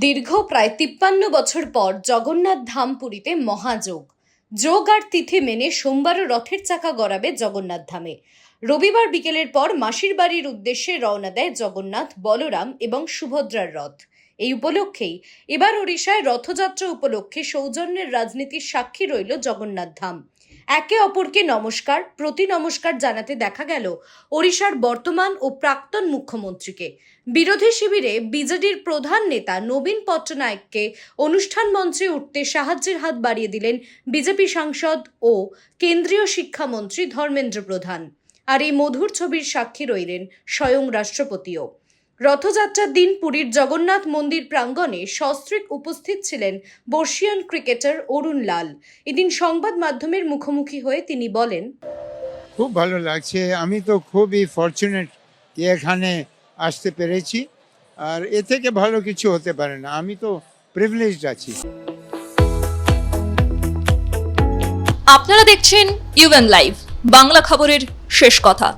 দীর্ঘ প্রায় 53 বছর পর জগন্নাথ ধাম পুরীতে মহাযোগ। যোগ আর তিথি মেনে সোমবারও রথের চাকা গড়াবে জগন্নাথ ধামে। রবিবার বিকেলের পর মাসির বাড়ির উদ্দেশ্যে রওনা দেয় জগন্নাথ, বলরাম এবং সুভদ্রার রথ। এই উপলক্ষেই এবার ওড়িশায় রথযাত্রা উপলক্ষে সৌজন্যের রাজনীতির সাক্ষী রইল জগন্নাথ ধাম। একে অপরকে নমস্কার, প্রতি নমস্কার জানাতে দেখা গেল ওড়িশার বর্তমান ও প্রাক্তন মুখ্যমন্ত্রীকে। বিরোধী শিবিরে বিজেডির প্রধান নেতা নবীন পট্টনায়ককে অনুষ্ঠান মঞ্চে উঠতে সাহায্যের হাত বাড়িয়ে দিলেন বিজেপি সাংসদ ও কেন্দ্রীয় শিক্ষামন্ত্রী ধর্মেন্দ্র প্রধান। আর এই মধুর ছবির সাক্ষী রইলেন স্বয়ং রাষ্ট্রপতিও। রথযাত্রার দিন পুরীর জগন্নাথ মন্দির প্রাঙ্গণে সস্ত্রীক উপস্থিত ছিলেন বর্ষীয়ান ক্রিকেটার অরুণ লাল। এদিন সংবাদ মাধ্যমের মুখোমুখি হয়ে তিনি বলেন, খুব ভালো লাগছে। আমি তো খুবই ফরচুনেট এখানে আসতে পেরেছি, আর এ থেকে ভালো কিছু হতে পারে না। আমি তো প্রিভিলেজড আছি। আপনারা দেখছেন ইউএন লাইভ, বাংলা খবরের শেষ কথা।